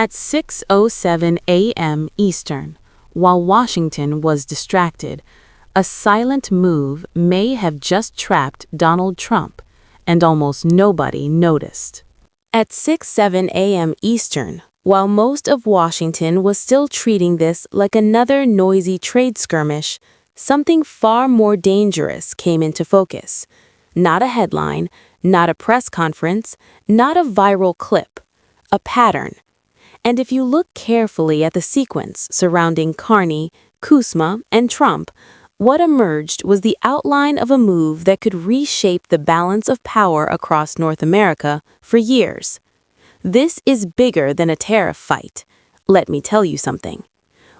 At 6:07 a.m. Eastern, while Washington was distracted, a silent move may have just trapped Donald Trump, and almost nobody noticed. At 6:07 a.m. Eastern, while most of Washington was still treating this like another noisy trade skirmish, something far more dangerous came into focus. Not a headline, not a press conference, not a viral clip, a pattern. And if you look carefully at the sequence surrounding Carney, CUSMA, and Trump, what emerged was the outline of a move that could reshape the balance of power across North America for years. This is bigger than a tariff fight. Let me tell you something.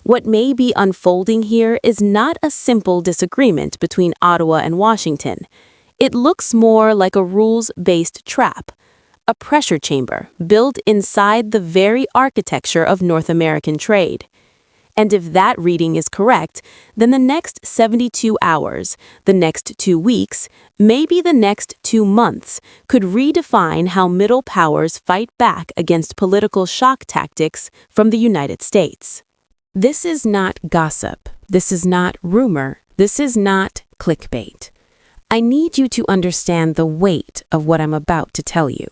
What may be unfolding here is not a simple disagreement between Ottawa and Washington. It looks more like a rules-based trap, a pressure chamber built inside the very architecture of North American trade. And if that reading is correct, then the next 72 hours, the next 2 weeks, maybe the next 2 months could redefine how middle powers fight back against political shock tactics from the United States. This is not gossip. This is not rumor. This is not clickbait. I need you to understand the weight of what I'm about to tell you.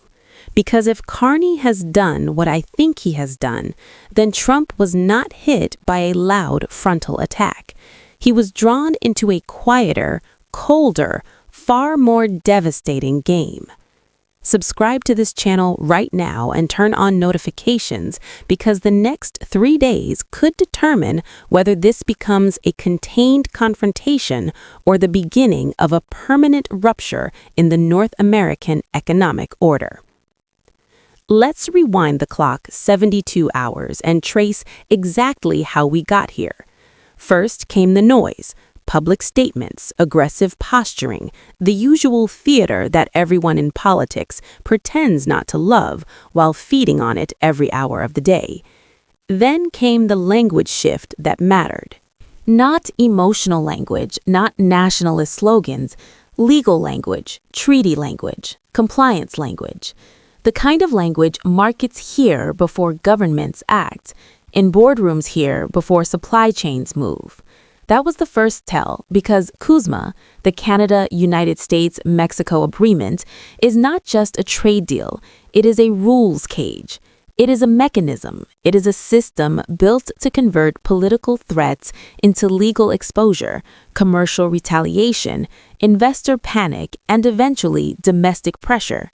Because if Carney has done what I think he has done, then Trump was not hit by a loud frontal attack. He was drawn into a quieter, colder, far more devastating game. Subscribe to this channel right now and turn on notifications because the next 3 days could determine whether this becomes a contained confrontation or the beginning of a permanent rupture in the North American economic order. Let's rewind the clock 72 hours and trace exactly how we got here. First came the noise, public statements, aggressive posturing, the usual theater that everyone in politics pretends not to love while feeding on it every hour of the day. Then came the language shift that mattered. Not emotional language, not nationalist slogans, legal language, treaty language, compliance language. The kind of language markets hear before governments act, in boardrooms hear before supply chains move. That was the first tell because CUSMA, the Canada-United States-Mexico agreement, is not just a trade deal. It is a rules cage. It is a mechanism. It is a system built to convert political threats into legal exposure, commercial retaliation, investor panic, and eventually domestic pressure.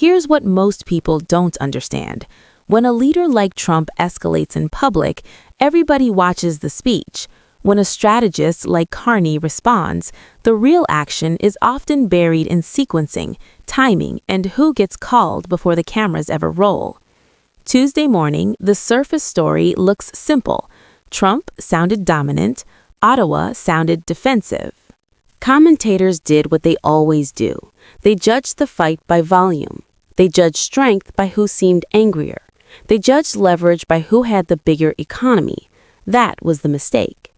Here's what most people don't understand. When a leader like Trump escalates in public, everybody watches the speech. When a strategist like Carney responds, the real action is often buried in sequencing, timing, and who gets called before the cameras ever roll. Tuesday morning, the surface story looks simple. Trump sounded dominant, Ottawa sounded defensive. Commentators did what they always do. They judged the fight by volume. They judged strength by who seemed angrier. They judged leverage by who had the bigger economy. That was the mistake.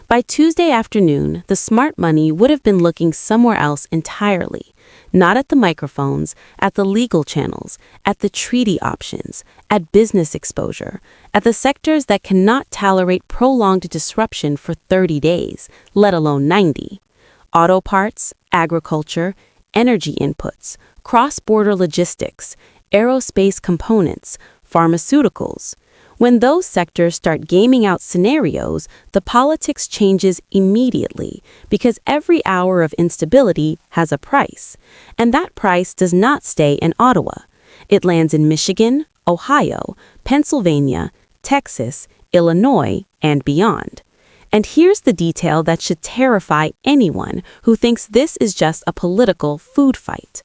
By Tuesday afternoon, the smart money would have been looking somewhere else entirely. Not at the microphones, at the legal channels, at the treaty options, at business exposure, at the sectors that cannot tolerate prolonged disruption for 30 days, let alone 90. Auto parts, agriculture, energy inputs, cross-border logistics, aerospace components, pharmaceuticals. When those sectors start gaming out scenarios, the politics changes immediately because every hour of instability has a price. And that price does not stay in Ottawa. It lands in Michigan, Ohio, Pennsylvania, Texas, Illinois, and beyond. And here's the detail that should terrify anyone who thinks this is just a political food fight.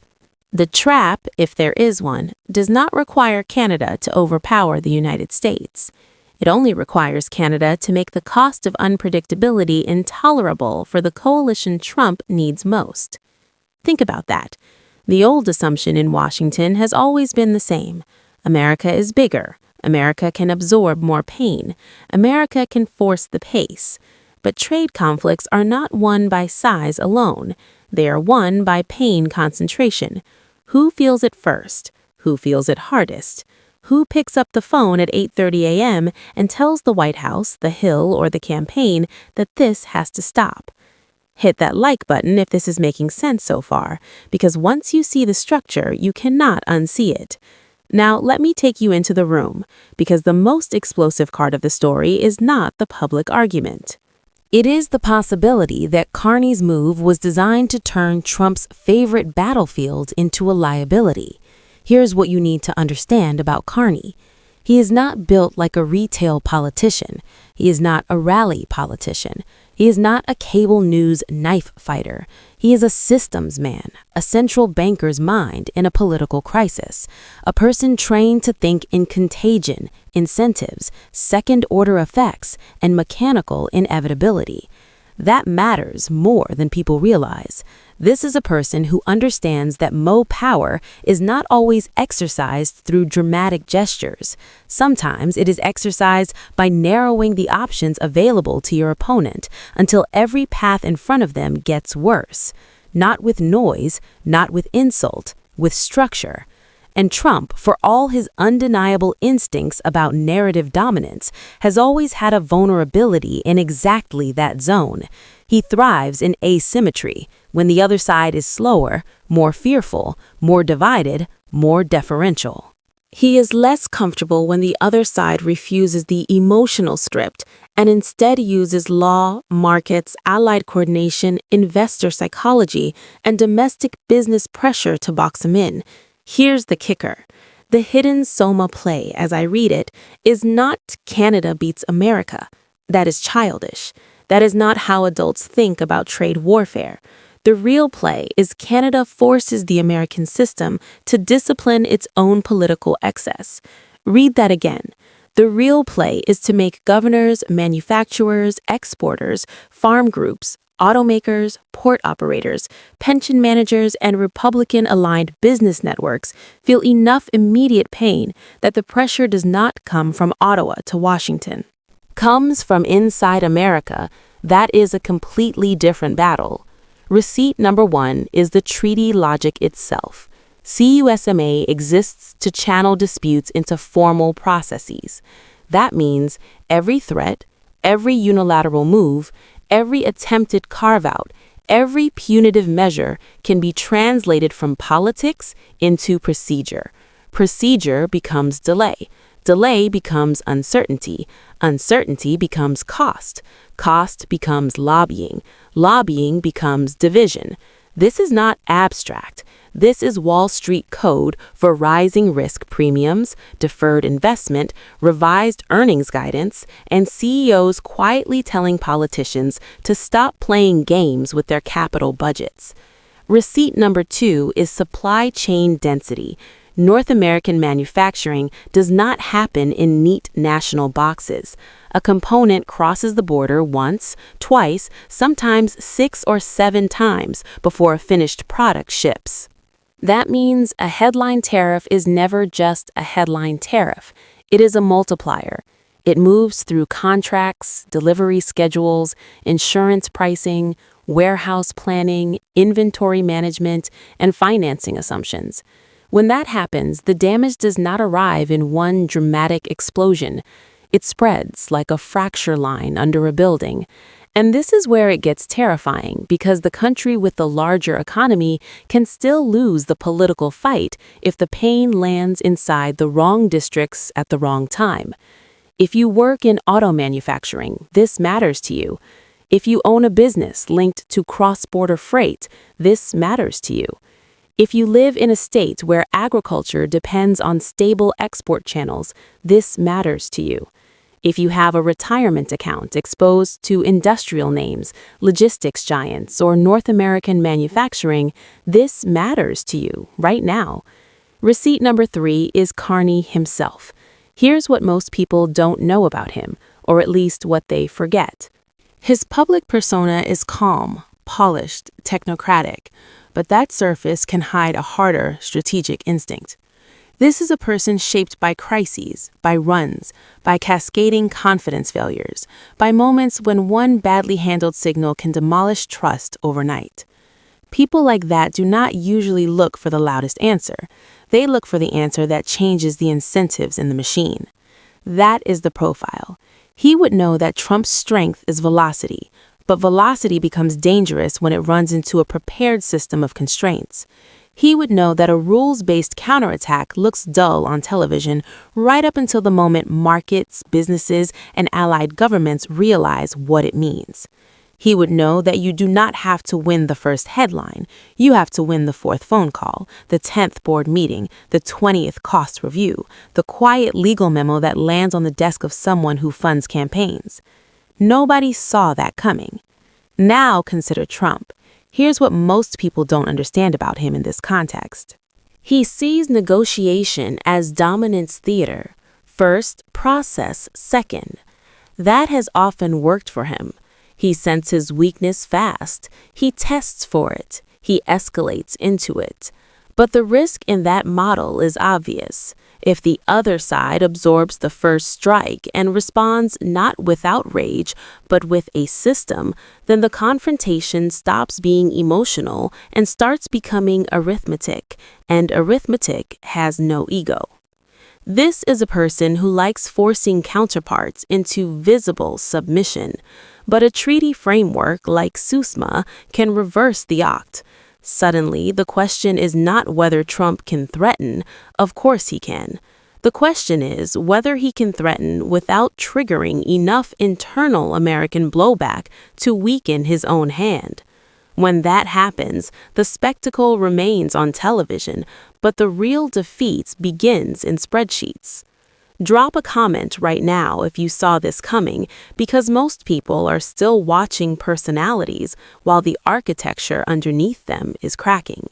The trap, if there is one, does not require Canada to overpower the United States. It only requires Canada to make the cost of unpredictability intolerable for the coalition Trump needs most. Think about that. The old assumption in Washington has always been the same. America is bigger. America can absorb more pain. America can force the pace. But trade conflicts are not won by size alone. They are won by pain concentration. Who feels it first? Who feels it hardest? Who picks up the phone at 8:30 a.m. and tells the White House, the Hill, or the campaign that this has to stop? Hit that like button if this is making sense so far, because once you see the structure, you cannot unsee it. Now, let me take you into the room, because the most explosive part of the story is not the public argument. It is the possibility that Carney's move was designed to turn Trump's favorite battlefield into a liability. Here's what you need to understand about Carney. He is not built like a retail politician. He is not a rally politician. He is not a cable news knife fighter. He is a systems man, a central banker's mind in a political crisis, a person trained to think in contagion, incentives, second-order effects, and mechanical inevitability. That matters more than people realize. This is a person who understands that power is not always exercised through dramatic gestures. Sometimes it is exercised by narrowing the options available to your opponent until every path in front of them gets worse. Not with noise, not with insult, with structure. And Trump, for all his undeniable instincts about narrative dominance, has always had a vulnerability in exactly that zone. He thrives in asymmetry, when the other side is slower, more fearful, more divided, more deferential. He is less comfortable when the other side refuses the emotional script and instead uses law, markets, allied coordination, investor psychology, and domestic business pressure to box him in. Here's the kicker. The hidden SOMA play, as I read it, is not Canada beats America. That is childish. That is not how adults think about trade warfare. The real play is Canada forces the American system to discipline its own political excess. Read that again. The real play is to make governors, manufacturers, exporters, farm groups, automakers, port operators, pension managers, and Republican-aligned business networks feel enough immediate pain that the pressure does not come from Ottawa to Washington. Comes from inside America. That is a completely different battle. Receipt number 1 is the treaty logic itself. CUSMA exists to channel disputes into formal processes. That means every threat, every unilateral move, every attempted carve-out, every punitive measure can be translated from politics into procedure. Procedure becomes delay. Delay becomes uncertainty. Uncertainty becomes cost. Cost becomes lobbying. Lobbying becomes division. This is not abstract. This is Wall Street code for rising risk premiums, deferred investment, revised earnings guidance, and CEOs quietly telling politicians to stop playing games with their capital budgets. Receipt number 2 is supply chain density. North American manufacturing does not happen in neat national boxes. A component crosses the border once, twice, sometimes 6 or 7 times before a finished product ships. That means a headline tariff is never just a headline tariff. It is a multiplier. It moves through contracts, delivery schedules, insurance pricing, warehouse planning, inventory management, and financing assumptions. When that happens, the damage does not arrive in one dramatic explosion. It spreads like a fracture line under a building. And this is where it gets terrifying, because the country with the larger economy can still lose the political fight if the pain lands inside the wrong districts at the wrong time. If you work in auto manufacturing, this matters to you. If you own a business linked to cross-border freight, this matters to you. If you live in a state where agriculture depends on stable export channels, this matters to you. If you have a retirement account exposed to industrial names, logistics giants, or North American manufacturing, this matters to you right now. Receipt number 3 is Carney himself. Here's what most people don't know about him, or at least what they forget. His public persona is calm, polished, technocratic, but that surface can hide a harder strategic instinct. This is a person shaped by crises, by runs, by cascading confidence failures, by moments when one badly handled signal can demolish trust overnight. People like that do not usually look for the loudest answer. They look for the answer that changes the incentives in the machine. That is the profile. He would know that Trump's strength is velocity, but velocity becomes dangerous when it runs into a prepared system of constraints. He would know that a rules-based counterattack looks dull on television right up until the moment markets, businesses, and allied governments realize what it means. He would know that you do not have to win the first headline. You have to win the fourth phone call, the 10th board meeting, the 20th cost review, the quiet legal memo that lands on the desk of someone who funds campaigns. Nobody saw that coming. Now consider Trump. Here's what most people don't understand about him in this context. He sees negotiation as dominance theater. First, process second. That has often worked for him. He senses weakness fast. He tests for it. He escalates into it. But the risk in that model is obvious. If the other side absorbs the first strike and responds not with outrage, but with a system, then the confrontation stops being emotional and starts becoming arithmetic, and arithmetic has no ego. This is a person who likes forcing counterparts into visible submission, but a treaty framework like CUSMA can reverse the act. Suddenly, the question is not whether Trump can threaten. Of course he can. The question is whether he can threaten without triggering enough internal American blowback to weaken his own hand. When that happens, the spectacle remains on television, but the real defeat begins in spreadsheets. Drop a comment right now if you saw this coming, because most people are still watching personalities while the architecture underneath them is cracking.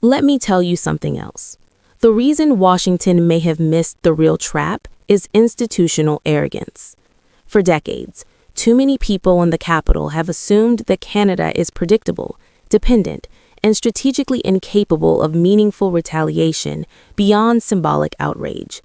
Let me tell you something else. The reason Washington may have missed the real trap is institutional arrogance. For decades, too many people in the Capitol have assumed that Canada is predictable, dependent, and strategically incapable of meaningful retaliation beyond symbolic outrage.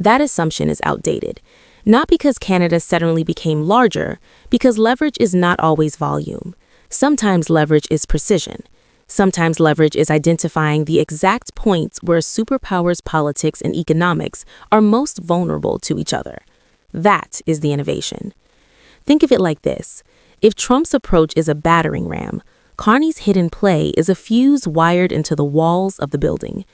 That assumption is outdated, not because Canada suddenly became larger, because leverage is not always volume. Sometimes leverage is precision. Sometimes leverage is identifying the exact points where a superpower's politics and economics are most vulnerable to each other. That is the innovation. Think of it like this. If Trump's approach is a battering ram, Carney's hidden play is a fuse wired into the walls of the building.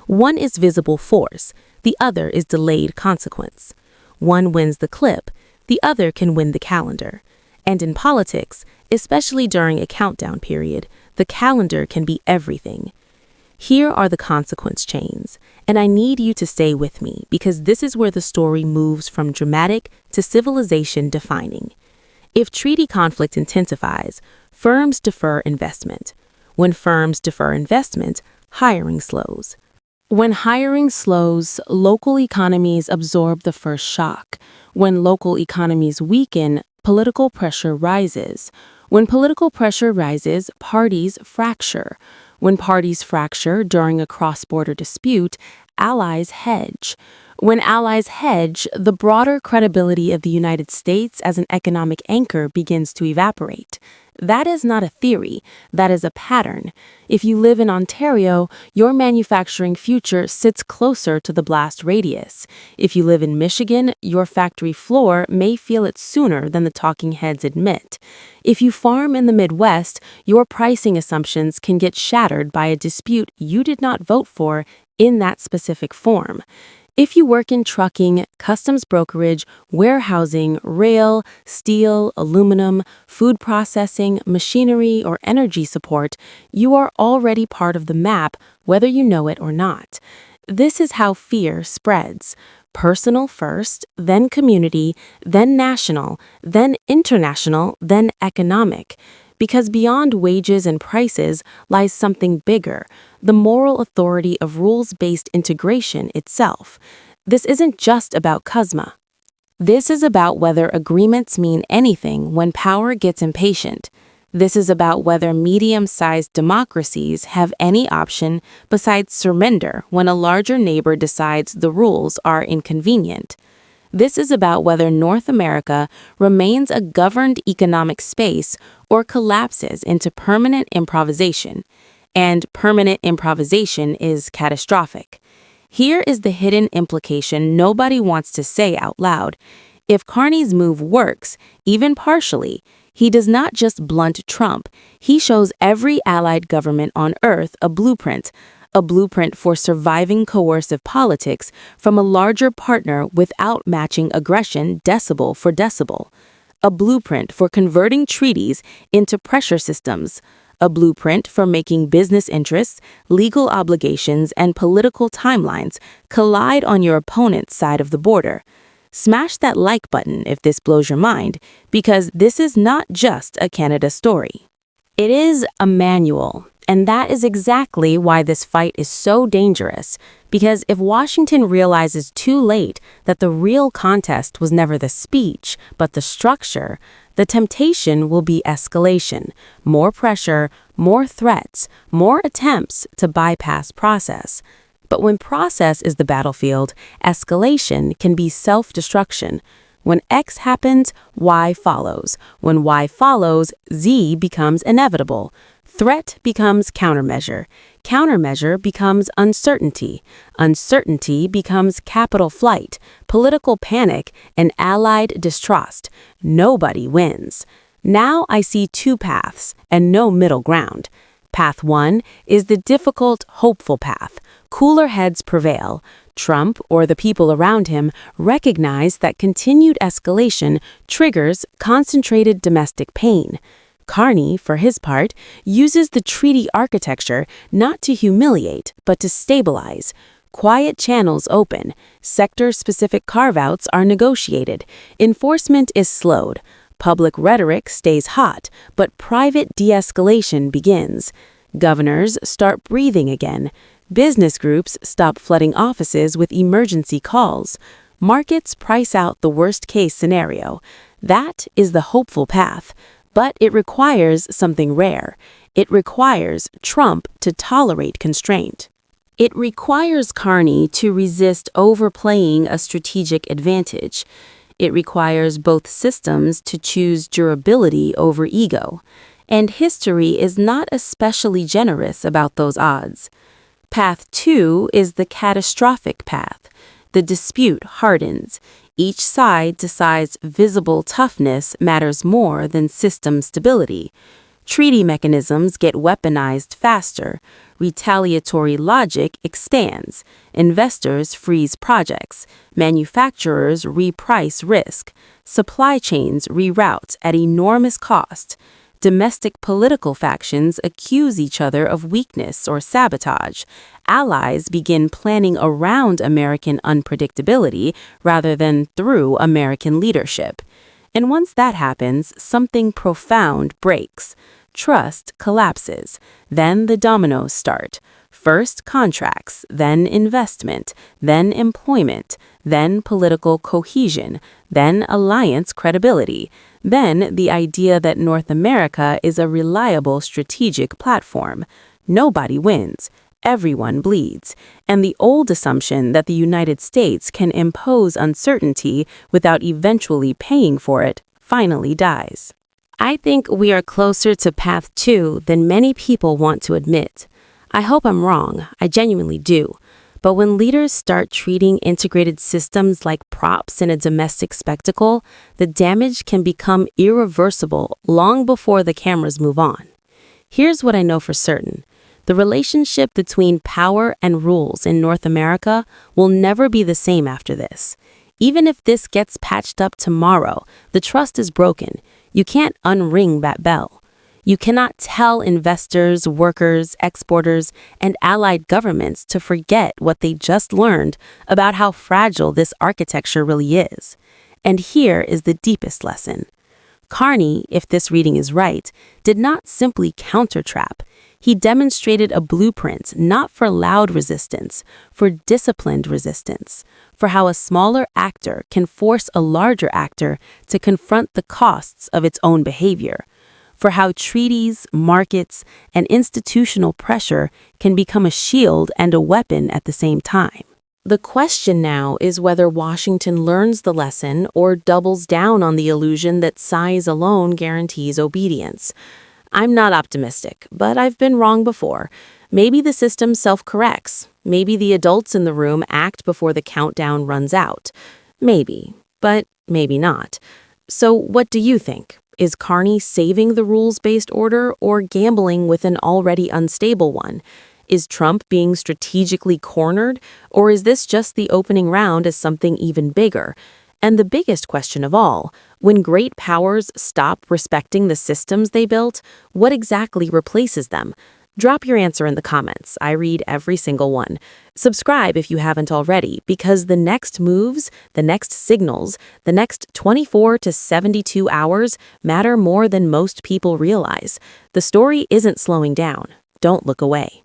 One is visible force, the other is delayed consequence. One wins the clip, the other can win the calendar. And in politics, especially during a countdown period, the calendar can be everything. Here are the consequence chains, and I need you to stay with me because this is where the story moves from dramatic to civilization defining. If treaty conflict intensifies, firms defer investment. When firms defer investment, hiring slows. When hiring slows, local economies absorb the first shock. When local economies weaken, political pressure rises. When political pressure rises, parties fracture. When parties fracture during a cross-border dispute, allies hedge. When allies hedge, the broader credibility of the United States as an economic anchor begins to evaporate. That is not a theory, that is a pattern. If you live in Ontario, your manufacturing future sits closer to the blast radius. If you live in Michigan, your factory floor may feel it sooner than the talking heads admit. If you farm in the Midwest, your pricing assumptions can get shattered by a dispute you did not vote for in that specific form. If you work in trucking, customs brokerage, warehousing, rail, steel, aluminum, food processing, machinery, or energy support, you are already part of the map, whether you know it or not. This is how fear spreads. Personal first, then community, then national, then international, then economic. Because beyond wages and prices lies something bigger, the moral authority of rules-based integration itself. This isn't just about CUSMA. This is about whether agreements mean anything when power gets impatient. This is about whether medium-sized democracies have any option besides surrender when a larger neighbor decides the rules are inconvenient. This is about whether North America remains a governed economic space or collapses into permanent improvisation. And permanent improvisation is catastrophic. Here is the hidden implication nobody wants to say out loud. If Carney's move works, even partially, he does not just blunt Trump, he shows every allied government on Earth a blueprint for surviving coercive politics from a larger partner without matching aggression decibel for decibel, a blueprint for converting treaties into pressure systems, a blueprint for making business interests, legal obligations, and political timelines collide on your opponent's side of the border. Smash that like button if this blows your mind, because this is not just a Canada story. It is a manual, and that is exactly why this fight is so dangerous, because if Washington realizes too late that the real contest was never the speech, but the structure, the temptation will be escalation, more pressure, more threats, more attempts to bypass process. But when process is the battlefield, escalation can be self-destruction. When X happens, Y follows. When Y follows, Z becomes inevitable. Threat becomes countermeasure. Countermeasure becomes uncertainty. Uncertainty becomes capital flight, political panic, and allied distrust. Nobody wins. Now I see two paths and no middle ground. Path 1 is the difficult, hopeful path. Cooler heads prevail. Trump, or the people around him, recognize that continued escalation triggers concentrated domestic pain. Carney, for his part, uses the treaty architecture not to humiliate, but to stabilize. Quiet channels open. Sector-specific carve-outs are negotiated. Enforcement is slowed. Public rhetoric stays hot, but private de-escalation begins. Governors start breathing again. Business groups stop flooding offices with emergency calls. Markets price out the worst-case scenario. That is the hopeful path, but it requires something rare. It requires Trump to tolerate constraint. It requires Carney to resist overplaying a strategic advantage. It requires both systems to choose durability over ego. And history is not especially generous about those odds. Path 2 is the catastrophic path. The dispute hardens. Each side decides visible toughness matters more than system stability. Treaty mechanisms get weaponized faster. Retaliatory logic expands. Investors freeze projects. Manufacturers reprice risk. Supply chains reroute at enormous cost. Domestic political factions accuse each other of weakness or sabotage. Allies begin planning around American unpredictability rather than through American leadership. And once that happens, something profound breaks. Trust collapses. Then the dominoes start. First contracts, then investment, then employment, then political cohesion, then alliance credibility, then the idea that North America is a reliable strategic platform. Nobody wins. Everyone bleeds. And the old assumption that the United States can impose uncertainty without eventually paying for it finally dies. I think we are closer to path 2 than many people want to admit. I hope I'm wrong, I genuinely do. But when leaders start treating integrated systems like props in a domestic spectacle, the damage can become irreversible long before the cameras move on. Here's what I know for certain. The relationship between power and rules in North America will never be the same after this. Even if this gets patched up tomorrow, the trust is broken. You can't unring that bell. You cannot tell investors, workers, exporters, and allied governments to forget what they just learned about how fragile this architecture really is. And here is the deepest lesson. Carney, if this reading is right, did not simply countertrap. He demonstrated a blueprint not for loud resistance, for disciplined resistance, for how a smaller actor can force a larger actor to confront the costs of its own behavior, for how treaties, markets, and institutional pressure can become a shield and a weapon at the same time. The question now is whether Washington learns the lesson or doubles down on the illusion that size alone guarantees obedience. I'm not optimistic, but I've been wrong before. Maybe the system self-corrects. Maybe the adults in the room act before the countdown runs out. Maybe, but maybe not. So what do you think? Is Carney saving the rules-based order or gambling with an already unstable one? Is Trump being strategically cornered, or is this just the opening round as something even bigger? And the biggest question of all, when great powers stop respecting the systems they built, what exactly replaces them? Drop your answer in the comments. I read every single one. Subscribe if you haven't already, because the next moves, the next signals, the next 24 to 72 hours matter more than most people realize. The story isn't slowing down. Don't look away.